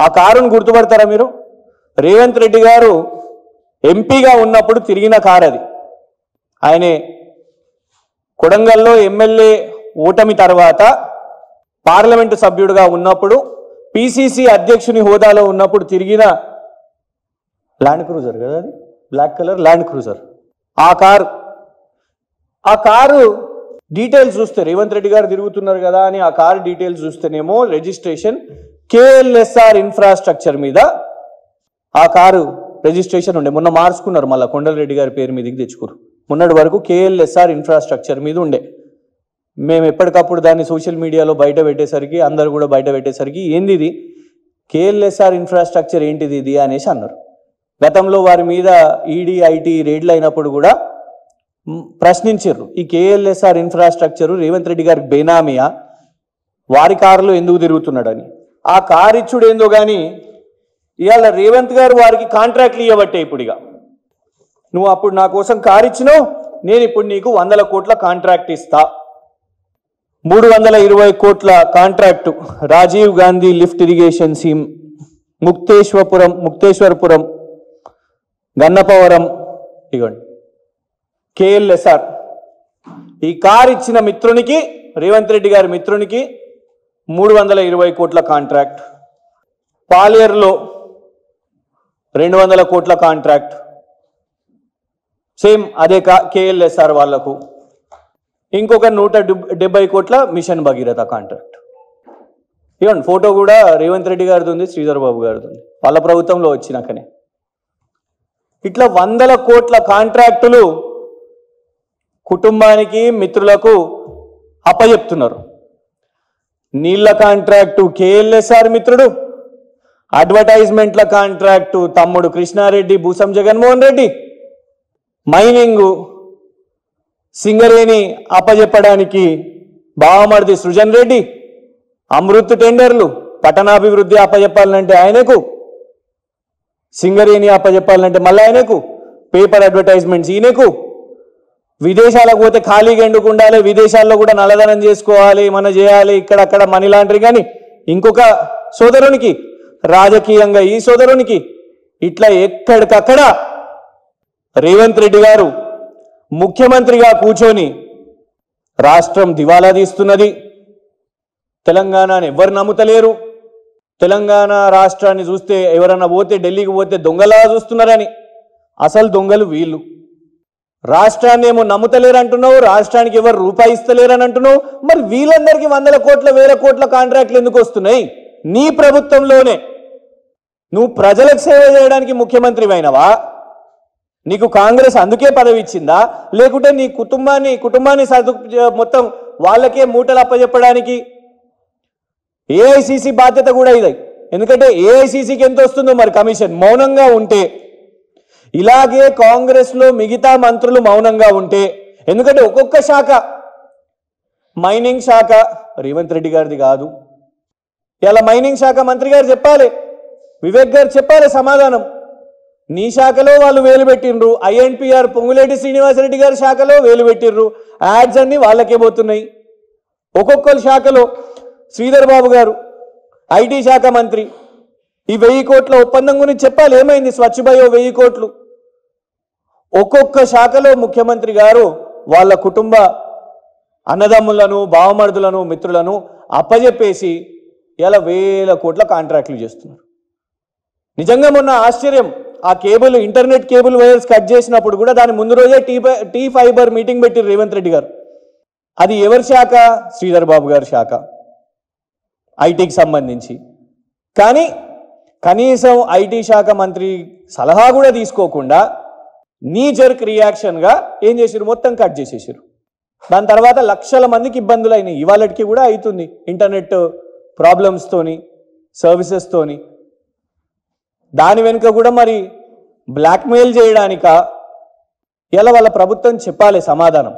ఆ కారును గుర్తుపడతారా మీరు? రేవంత్ రెడ్డి గారు ఎంపీగా ఉన్నప్పుడు తిరిగిన కారు అది. ఆయనే కొడంగల్లో ఎమ్మెల్యే ఓటమి తర్వాత పార్లమెంటు సభ్యుడిగా ఉన్నప్పుడు పిసిసి అధ్యక్షుని హోదాలో ఉన్నప్పుడు తిరిగిన ల్యాండ్ క్రూజర్ కదా అది, బ్లాక్ కలర్ ల్యాండ్ క్రూజర్. ఆ కారు డీటెయిల్స్ చూస్తే రేవంత్ రెడ్డి గారు తిరుగుతున్నారు కదా అని ఆ కారు డీటెయిల్స్ చూస్తేనేమో రిజిస్ట్రేషన్ కేఎల్ఎస్ఆర్ ఇన్ఫ్రాస్ట్రక్చర్ మీద ఆ కారు రిజిస్ట్రేషన్ ఉండే. మొన్న మార్చుకున్నారు, మళ్ళీ కొండలరెడ్డి గారి పేరు మీదకి తెచ్చుకోరు. మొన్నటి వరకు కేఎల్ఎస్ఆర్ ఇన్ఫ్రాస్ట్రక్చర్ మీద ఉండే. మేము ఎప్పటికప్పుడు దాన్ని సోషల్ మీడియాలో బయట పెట్టేసరికి, అందరు కూడా బయట పెట్టేసరికి ఏంది ఇది కేఎల్ఎస్ఆర్ ఇన్ఫ్రాస్ట్రక్చర్ ఏంటిది ఇది అనేసి అన్నారు. గతంలో వారి మీద ఈడీ ఐటీ రేడ్లు అయినప్పుడు కూడా ప్రశ్నించారు, ఈ కేఎల్ఎస్ఆర్ ఇన్ఫ్రాస్ట్రక్చర్ రేవంత్ రెడ్డి గారికి బేనామియా, వారి కారులో ఎందుకు తిరుగుతున్నాడని. ఆ కారు ఇచ్చుడు ఏందో కానీ ఇవాళ రేవంత్ గారు వారికి కాంట్రాక్ట్లు ఇవ్వబట్టే. ఇప్పుడు ఇక నువ్వు అప్పుడు నా కోసం కారు ఇచ్చినావు, నేను ఇప్పుడు నీకు 100 కోట్ల కాంట్రాక్ట్ ఇస్తా. 320 కోట్ల contract Rajiv Gandhi lift irrigation scheme, Mukteswarapuram, Gannapavaram, ఇగోండి కేఎల్ఎస్ఆర్. ఈ కారు ఇచ్చిన మిత్రునికి, రేవంత్ రెడ్డి గారి మిత్రునికి 320 కోట్ల కాంట్రాక్ట్. పాలేరులో 200 కోట్ల కాంట్రాక్ట్, సేమ్ అదే కేఎల్ఎస్ఆర్ వాళ్లకు. ఇంకొక 170 కోట్ల మిషన్ భగీరథ కాంట్రాక్ట్. ఇవ్వండి ఫోటో కూడా రేవంత్ రెడ్డి గారిది ఉంది, శ్రీధర్ బాబు గారిది ఉంది, వాళ్ళ ప్రభుత్వంలో వచ్చినాకనే. ఇట్లా 100 కోట్ల కాంట్రాక్టులు కుటుంబానికి, మిత్రులకు అప్పచెప్తున్నారు. నీళ్ల కాంట్రాక్టు కేఎల్ఎస్ఆర్ మిత్రుడు, అడ్వర్టైజ్మెంట్ల కాంట్రాక్టు తమ్ముడు కృష్ణారెడ్డి, భూసం జగన్మోహన్ రెడ్డి, మైనింగ్ సింగరేణి అప్పజెప్పడానికి బావమర్ది సృజన్ రెడ్డి, అమృత్ టెండర్లు పట్టణాభివృద్ధి అప్పజెప్పాలంటే ఆయనకు, సింగరేణి అప్పజెప్పాలంటే మళ్ళీ ఆయనకు, పేపర్ అడ్వర్టైజ్మెంట్స్ ఈయనకు, విదేశాలకు పోతే ఖాళీగా ఎందుకు ఉండాలి, విదేశాల్లో కూడా నల్లధనం చేసుకోవాలి, మన చేయాలి, ఇక్కడక్కడ మనీ లాండరింగ్ అని ఇంకొక సోదరునికి, రాజకీయంగా ఈ సోదరునికి, ఇట్లా ఎక్కడికక్కడ రేవంత్ రెడ్డి గారు ముఖ్యమంత్రిగా కూర్చొని రాష్ట్రం దివాలా తీస్తున్నది. తెలంగాణని ఎవరు నమ్ముతలేరు. తెలంగాణ రాష్ట్రాన్ని చూస్తే ఎవరన్నా పోతే, ఢిల్లీకి పోతే దొంగలా చూస్తున్నారని. అసలు దొంగలు వీళ్ళు. రాష్ట్రాన్ని ఏమో నమ్ముతలేరు అంటున్నావు, రాష్ట్రానికి ఎవరు రూపాయి ఇస్తలేరని అంటున్నావు. మరి వీళ్ళందరికీ 100 కోట్ల 1000 కోట్ల కాంట్రాక్ట్లు ఎందుకు వస్తున్నాయి? నీ ప్రభుత్వంలోనే. నువ్వు ప్రజలకు సేవ చేయడానికి ముఖ్యమంత్రి అయినవా? నీకు కాంగ్రెస్ అందుకే పదవి ఇచ్చిందా? లేకుంటే నీ కుటుంబాన్ని మొత్తం వాళ్ళకే మూటలు అప్పచెప్పడానికి? ఏఐసిసి బాధ్యత కూడా ఇది. ఎందుకంటే ఏఐసిసికి ఎంత వస్తుందో మరి కమిషన్. మౌనంగా ఉంటే, ఇలాగే కాంగ్రెస్లో మిగతా మంత్రులు మౌనంగా ఉంటే, ఎందుకంటే ఒక్కొక్క శాఖ, మైనింగ్ శాఖ రేవంత్ రెడ్డి గారిది కాదు. ఇలా మైనింగ్ శాఖ మంత్రి గారు చెప్పాలి, వివేక్ గారు చెప్పాలి సమాధానం. నీ శాఖలో వాళ్ళు వేలు పెట్టిండ్రు, ఐఎన్పిఆర్ పొంగులేటి శ్రీనివాసరెడ్డి గారి శాఖలో వేలు పెట్టిండ్రు, యాడ్స్ అన్ని వాళ్ళకే పోతున్నాయి. ఒక్కొక్కరి శాఖలో శ్రీధర్ బాబు గారు ఐటీ శాఖ మంత్రి ఈ 1000 కోట్ల ఒప్పందం గురించి చెప్పాలి, ఏమైంది? స్వచ్ఛ బయో 1000 కోట్లు. ఒక్కొక్క శాఖలో ముఖ్యమంత్రి గారు వాళ్ళ కుటుంబ అన్నదమ్ములను, బావమర్దులను, మిత్రులను అప్పజెప్పేసి ఇలా 1000 కోట్ల కాంట్రాక్టులు చేస్తున్నారు. నిజంగా మొన్న ఆశ్చర్యం, ఆ cable, internet cable wires cut చేసినప్పుడు కూడా దాని ముందు రోజే టీ ఫైబర్ మీటింగ్ పెట్టిరు రేవంత్ రెడ్డి గారు. అది ఎవరి శాఖ? శ్రీధర్ బాబు గారి శాఖ, ఐటీకి సంబంధించి. కానీ కనీసం ఐటీ శాఖ మంత్రి సలహా కూడా తీసుకోకుండా నీ జర్క్ రియాక్షన్గా ఏం చేసిరు? మొత్తం కట్ చేసేసారు. దాని తర్వాత లక్షల మందికి ఇబ్బందులు అయినాయి. ఇవాళకి కూడా అవుతుంది ఇంటర్నెట్ ప్రాబ్లమ్స్తోని, సర్వీసెస్తోని. దాని వెనుక కూడా మరి బ్లాక్మెయిల్ చేయడానిక? ఇలా వాళ్ళ ప్రభుత్వం చెప్పాలి సమాధానం.